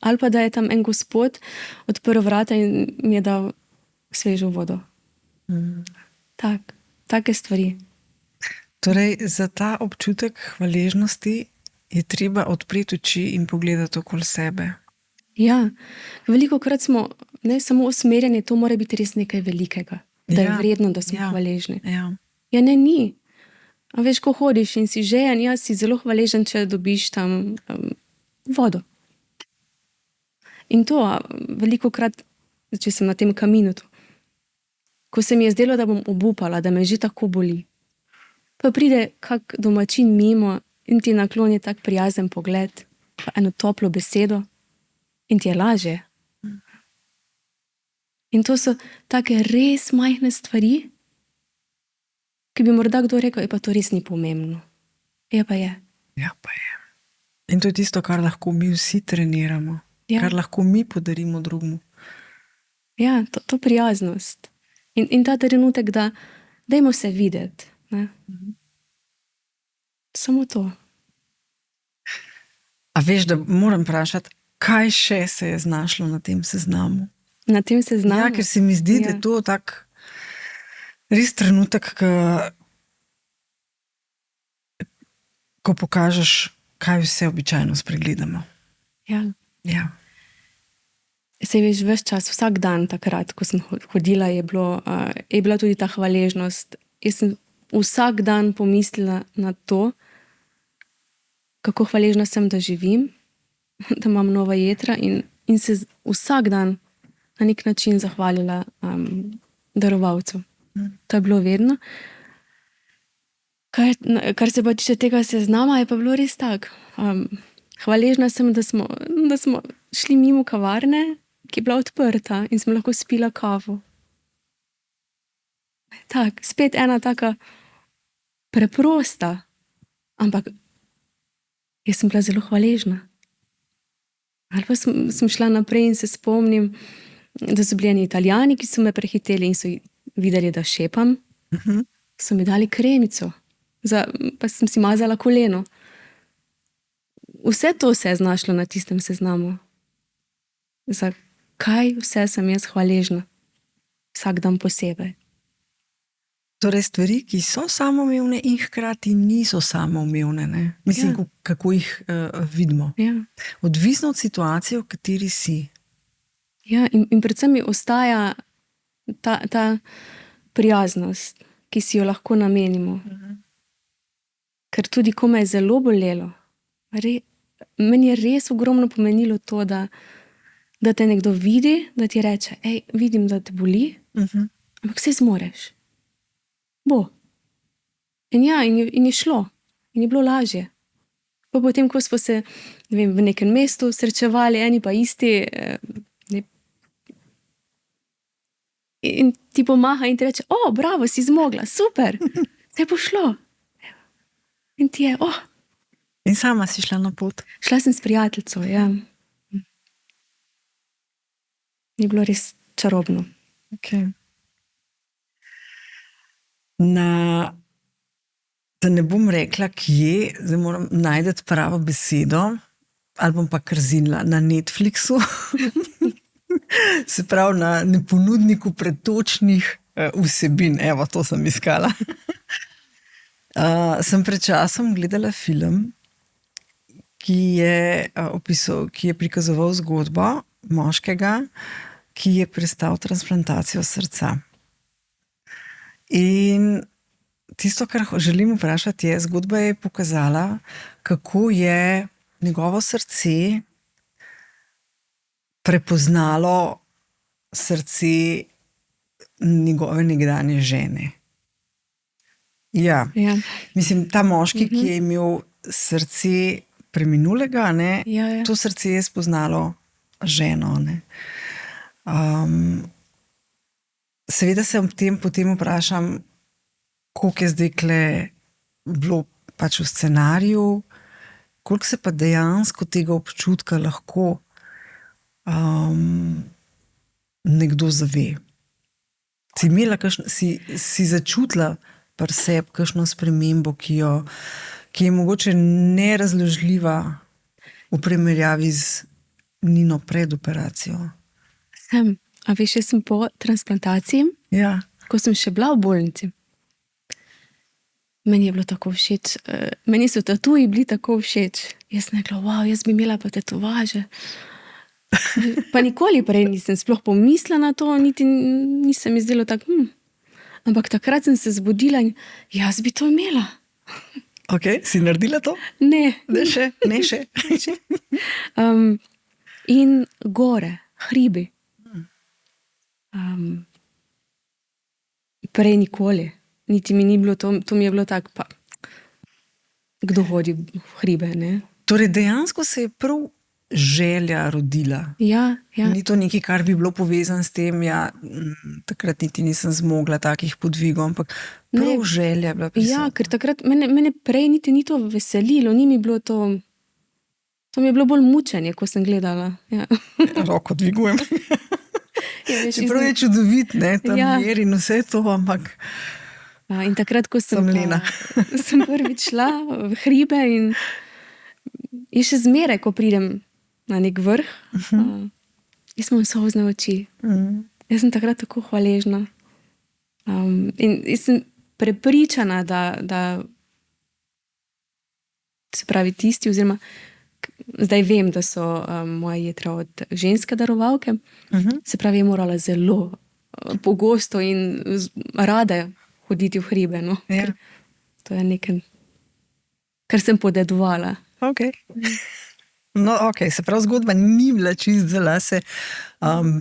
Ali pa da je tam en gospod odprl vrata in mi je dal svežo vodo. Take stvari. Torej, za ta občutek hvaležnosti je treba odpreti oči in pogledati okoli sebe. Ja, velikokrat smo ne samo usmerjeni, to mora biti res nekaj velikega, da je vredno, da smo hvaležni. Ja, ne, ni. A veš, ko hodiš in si žejen, ja, si zelo hvaležen, če dobiš tam vodo. In to, velikokrat, če sem na tem Caminu, ko se mi je zdelo, da bom obupala, da me že tako boli, pa pride kak domačin mimo in ti nakloni tak prijazen pogled, pa eno toplo besedo in ti je lažje. In to so take res majhne stvari, ki bi morda kdo rekel, pa to res ni pomembno. Ja, pa je. Ja, pa je. In to je tisto, kar lahko mi vsi treniramo. Ja. Kar lahko mi podarimo drugmu. Ja, to prijaznost. In ta trenutek, da dajmo se videti. Ne? Samo to. A veš, da moram vprašati, kaj še se je znašlo na tem seznamu? Na tem seznamu. Ja, ker se mi zdi, da je to tak res trenutek, ko pokažeš, kaj vse običajno spregledamo. Ja. Ja. Se veš, ves čas, vsak dan takrat, ko sem hodila, je bila tudi ta hvaležnost. Jaz sem vsak dan pomislila na to, kako hvaležna sem, da živim, da imam nova jetra in se vsak dan na nek način zahvalila darovalcu. To je bilo vedno. Kar se pa tiče tega seznama, je pa bilo res tak. Hvaležna sem, da smo šli mimo kavarne, ki je bila odprta in smo lahko spila kavo. Tak, spet ena taka preprosta, ampak jaz sem bila zelo hvaležna. Ali pa sem šla naprej in se spomnim, da so bili eni Italijani, ki so me prehiteli in so videli, da šepam. So mi dali kremico, pa sem si mazala koleno. Vse to se je znašlo na tistem seznamu. Za kaj vse sem jaz hvaležna. Vsak dan posebej. Torej stvari, ki so samoumevne in hkrati niso samoumevne. Ne? Mislim, kako jih vidimo. Ja. Odvisno od situacije, v kateri si. Ja, in predvsem mi ostaja ta prijaznost, ki si jo lahko namenimo. Ker tudi, ko me je zelo bolelo, meni je res ogromno pomenilo to, da te nekdo vidi, da ti reče, vidim, da te boli, ampak saj zmoreš. Bo. In je šlo. In je bilo lažje. Pa potem, ko smo se v nekem mestu srečevali, eni pa isti, in ti pomaha in ti reče, bravo, si zmogla, super, se je pošlo. In ti je, In sama si šla na pot? Šla sem s prijateljico, ja. Je bilo res čarobno. Okay. Da ne bom rekla, kje, zdaj moram najti pravo besedo, ali bom pa krzinila na Netflixu, se pravi na ponudniku pretočnih vsebin. Evo, to sem iskala. Sem pred časom gledala film, ki je prikazoval zgodbo moškega, ki je prestal transplantacijo srca. In tisto, kar želim vprašati, je, zgodba je pokazala, kako je njegovo srce prepoznalo srce njegove nekdanje žene. Ja. Mislim, ta moški, ki je imel srce preminulega, ne, to srce je spoznalo ženo. Ne. Seveda se potem vprašam, koliko je zdaj bilo pač v scenariju, koliko se pa dejansko tega občutka lahko nekdo zave. Si začutila pri sebi kakšno spremembo, ki je mogoče nerazložljiva v primerjavi z Nino pred operacijo? A veš, jaz sem po transplantaciji, ko sem še bila v bolnici, meni je bilo tako všeč, meni so tatuji bili tako všeč. Jaz sem rekla, jaz bi imela pa tetovaže. Pa nikoli prej nisem sploh pomislila na to, niti nisem mi zdelo tako, Ampak takrat sem se zbudila in jaz bi to imela. Ok, si naredila to? Ne. Ne še. In gore, hribi. Prej nikoli. Niti mi ni bilo to mi je bilo tako, pa kdo hodi v hribe, ne? Torej dejansko se je prav želja rodila. Ja. Ni to nekaj, kar bi bilo povezano s tem, takrat niti nisem zmogla takih podvigov, ampak prav želja bila prisotna. Ja, ker takrat mene prej niti ni to veselilo, ni mi bilo to mi je bilo bolj mučenje, ko sem gledala. Ja. Roko dvigujem. Čeprav je čudovit, tam mir in vse to, ampak in takrat, ko sem prvič šla v hribe in je še zmeraj, ko pridem na nek vrh, Jaz imam solzne oči. Jaz sem takrat tako hvaležna. In jaz sem prepričana, da se pravi tisti, oziroma zdaj vem, da so moje jetra od ženske darovalke, se pravi, je morala zelo pogosto in rade hoditi v hribe. No? Ja. To je nekaj, kar sem podedovala. Okay. No, ok, se pravi, zgodba ni bila čist za lase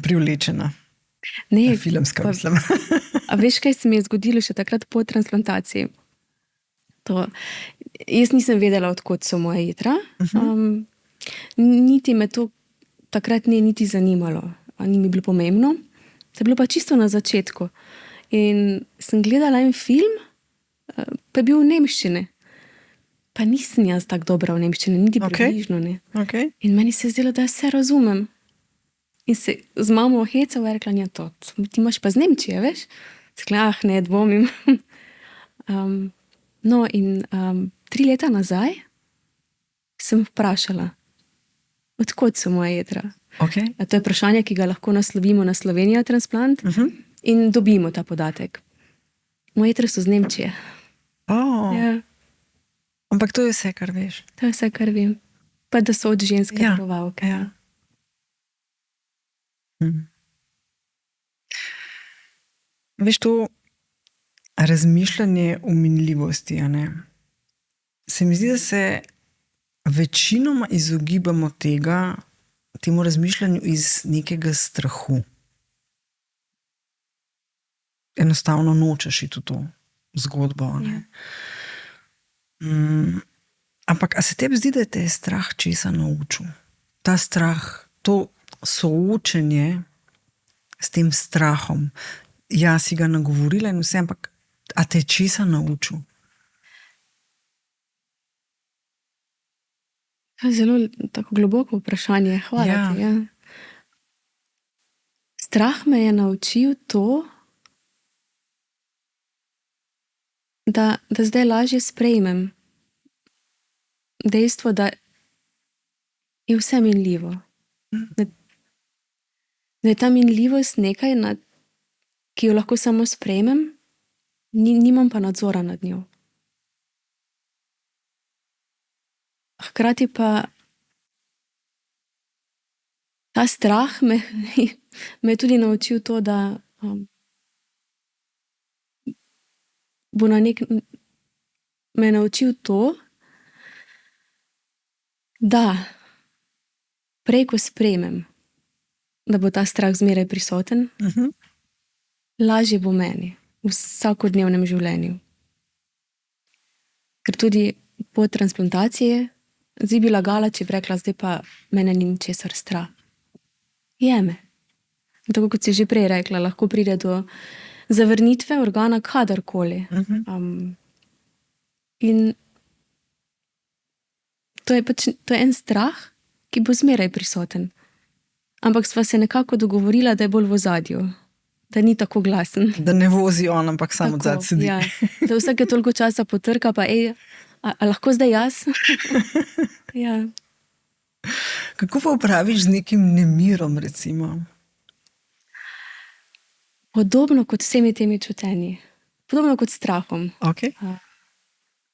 privlečena. Ne, filmska, mislim. A veš, kaj se mi je zgodilo še takrat po transplantaciji? Jaz nisem vedela, odkot so moje jetra. Niti me to takrat ni niti zanimalo. Ni mi bilo pomembno. To je bilo pa čisto na začetku. In sem gledala en film, pa je bil v nemščini. Pa nisem jaz tako dobra v nemščini, niti približno ne. Okay. In meni se je zdelo, da se razumem. In se z mamo hecala, rekla, ja, to, ti imaš pa z Nemčije, veš? Rekla, ne, dvomim. No, in 3 leta nazaj sem vprašala, odkot so moje jetra. Okay. To je vprašanje, ki ga lahko naslovimo na Slovenija transplant in dobimo ta podatek. Moje jetra so z Nemčije. Oh. Ja. Ampak to je vse, kar veš. To je vse, kar vem. Pa da so od ženske darovalke. Ja. Veš, to razmišljanje o minljivosti, a ne? Se mi zdi, da se večinoma izogibamo temu razmišljanju iz nekega strahu. Enostavno nočeš iti v to zgodbo, a ne? Ampak a se tebi zdi, da te je strah česa naučil? Ta strah, to soočenje s tem strahom. Ja, si ga nagovorila in vse, ampak a te je česa naučil? Zelo tako globoko vprašanje. Hvala ti. Ja. Strah me je naučil to, da zdaj lažje sprejmem dejstvo, da je vse minljivo. Da je ta minljivost nekaj, ki jo lahko samo sprejmem, nimam pa nadzora nad njo. Hkrati pa ta strah me je tudi naučil to, da me je naučil to, da prej, ko sprejmem, da bo ta strah zmeraj prisoten, lažje bo meni v vsakodnevnem življenju. Ker tudi po transplantaciji zdaj bi lagala, če bi rekla, zdaj pa mene ni ničesar strah. Je me. Tako kot si že prej rekla, lahko pride do zavrnitve organa kadarkoli. In to je en strah, ki bo zmeraj prisoten. Ampak sva se nekako dogovorila, da je bolj v ozadju. Da ni tako glasen. Da ne vozi on, ampak samo odzad sedi. Ja. Da vsake toliko časa potrka, pa a lahko zdaj jaz? Ja. Kako pa upraviš z nekim nemirom, recimo? Podobno kot vsemi temi čutenji. Podobno kot strahom. Okay.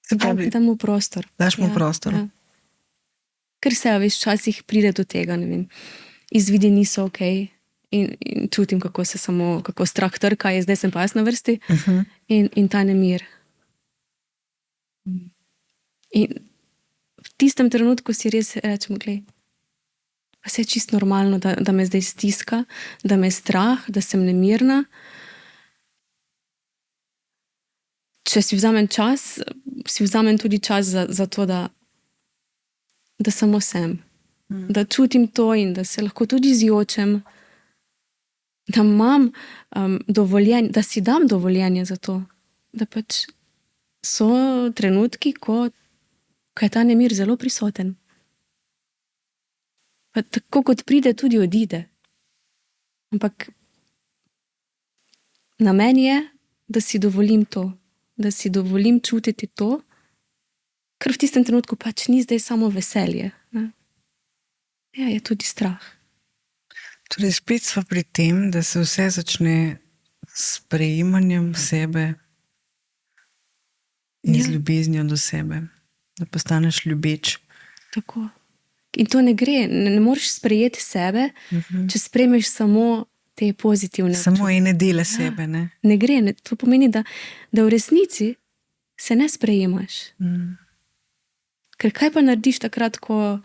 Se pravi, dam mu prostor. Daš mu prostor. Ja. Ker se, veš, včasih pride do tega, ne vem, izvidi niso okej. In čutim, kako strah trka, zdaj sem pa jaz na vrsti. In ta nemir. In v tistem trenutku si res rečem, glej, pa se je čisto normalno, da me zdaj stiska, da me je strah, da sem nemirna. Če si vzamem čas, si vzamem tudi čas za to, da samo sem. Da čutim to in da se lahko tudi zjočem. Da imam dovoljenje, da si dam dovoljenje za to, da pač so trenutki, ko je ta nemir zelo prisoten. Pa tako kot pride, tudi odide. Ampak na meni je, da si dovolim to, da si dovolim čutiti to, ker v tistem trenutku pač ni zdaj samo veselje. Ne? Ja, je tudi strah. Torej, spet smo pri tem, da se vse začne s sprejemanjem sebe in z ljubeznijo do sebe, da postaneš ljubeč. Tako. In to ne gre, ne moreš sprejeti sebe, če sprejmeš samo te pozitivne Samo ene dele sebe, ne? Ne gre, to pomeni, da v resnici se ne sprejemaš. Ker kaj pa narediš takrat, ko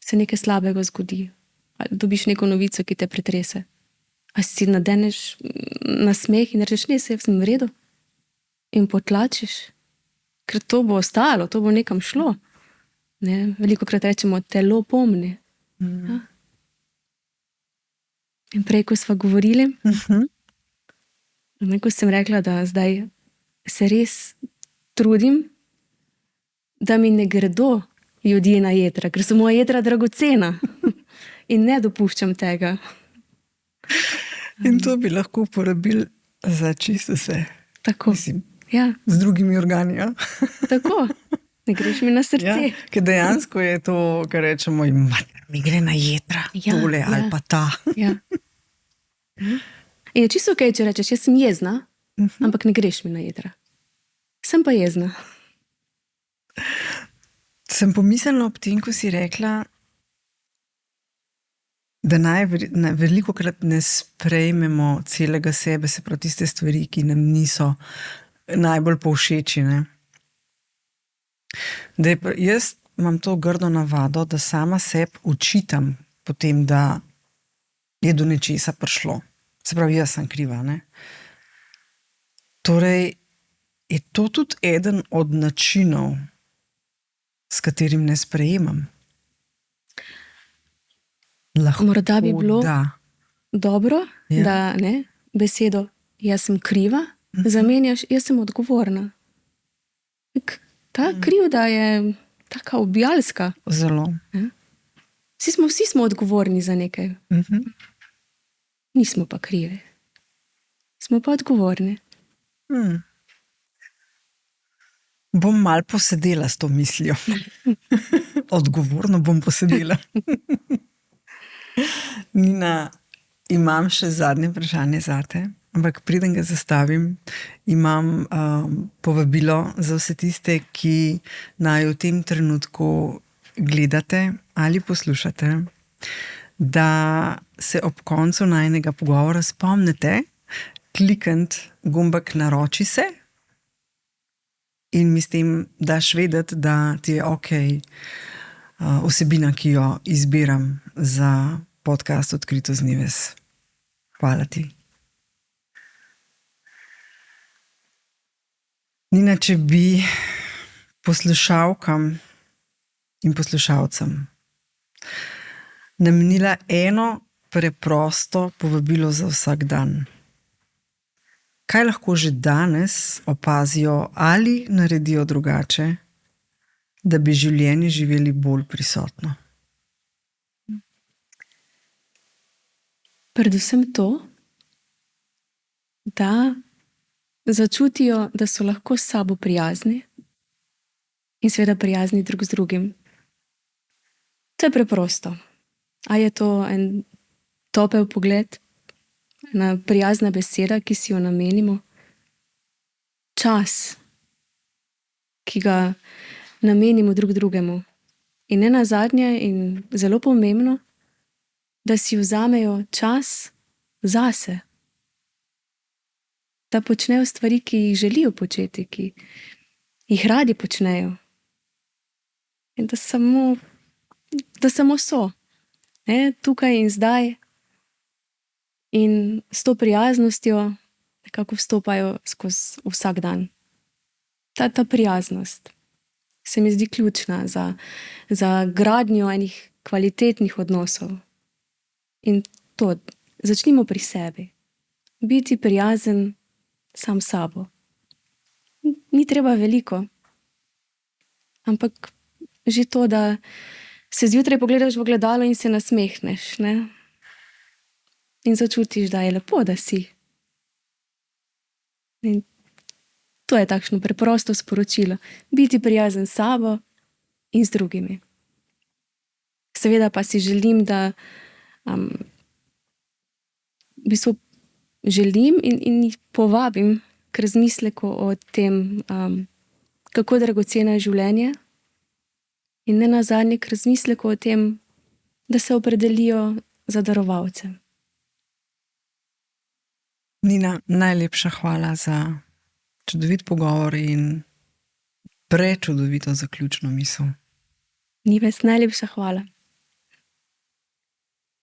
se nekaj slabega zgodi? Ali dobiš neko novico, ki te pretrese? A si nadeneš na smeh in rečeš, ne, se sem v redu? In potlačiš? Ker to bo ostalo, to bo nekam šlo. Ne? Velikokrat rečemo, telo pomni. Ja? In prej, ko sva govorili, ko sem rekla, da zdaj se res trudim, da mi ne gredo ljudje na jedra, ker so moja jedra dragocena in ne dopuščam tega. In to bi lahko uporabili za čisto vse. Tako. Mislim, ja. z drugimi organi. Ja? Tako. Ne greš mi na srce. Ja, ker dejansko je to, kar rečemo, mi gre na jedra, tole ali pa ta. Ja. In je čisto okej, če rečeš, jaz sem jezna, ampak ne greš mi na jedra. Sem pa jezna. Sem pomislila ob tem, ko si rekla, da velikokrat ne sprejmemo celega sebe, se pravi tiste stvari, ki nam niso najbolj povšeči. Ne? Jaz imam to grdo navado, da sama sebi učitam potem, da je do nečesa prišlo. Se pravi, jaz sem kriva. Ne? Torej, je to tudi eden od načinov, s katerim ne sprejemam. Lahko, morda bi bilo dobro, ja. Da ne, besedo jaz sem kriva, zamenjaš jaz sem odgovorna. Ta krivda je taka ubijalska. Zelo. Ja? Vsi smo odgovorni za nekaj. Nismo pa krivi. Smo pa odgovorni. Bom malo posedela s to mislijo. Odgovorno bom posedela. Nina, imam še zadnje vprašanje zate, ampak preden ga zastavim, imam povabilo za vse tiste, ki naj v tem trenutku gledate ali poslušate, da se ob koncu najinega pogovora spomnite klikniti gumbek Naroči se in mi s tem daš vedeti, da ti je okej vsebina, ki jo izbiram za podcast Odkrito z Nives. Hvala ti. Nina, če bi poslušalkam in poslušalcem namenila eno preprosto povabilo za vsak dan, kaj lahko že danes opazijo ali naredijo drugače, da bi življenje živeli bolj prisotno? Predvsem to, da začutijo, da so lahko s sabo prijazni in seveda prijazni drug z drugim. To je preprosto. A je to en topel pogled, ena prijazna beseda, ki si jo namenimo, čas, ki ga namenimo drug drugemu. In ne nazadnje in zelo pomembno, da si vzamejo čas zase. Da počnejo stvari, ki jih želijo početi, ki jih radi počnejo. In da samo so. Ne? Tukaj in zdaj. In s to prijaznostjo nekako vstopajo skozi vsak dan. Ta prijaznost se mi zdi ključna za gradnjo enih kvalitetnih odnosov. In to, začnimo pri sebi. Biti prijazen sam sabo. Ni treba veliko. Ampak že to, da se zjutraj pogledaš v ogledalo in se nasmehneš, ne? In začutiš, da je lepo, da si. In to je takšno preprosto sporočilo. Biti prijazen s sabo in z drugimi. Seveda pa si želim, da v bistvu želim in jih povabim k razmisleku o tem, kako dragoceno je življenje, in ne nazadnje k razmisleku o tem, da se opredelijo za darovalce. Nina, najlepša hvala za čudovit pogovor in prečudovito zaključno misel. Nives, najlepša hvala.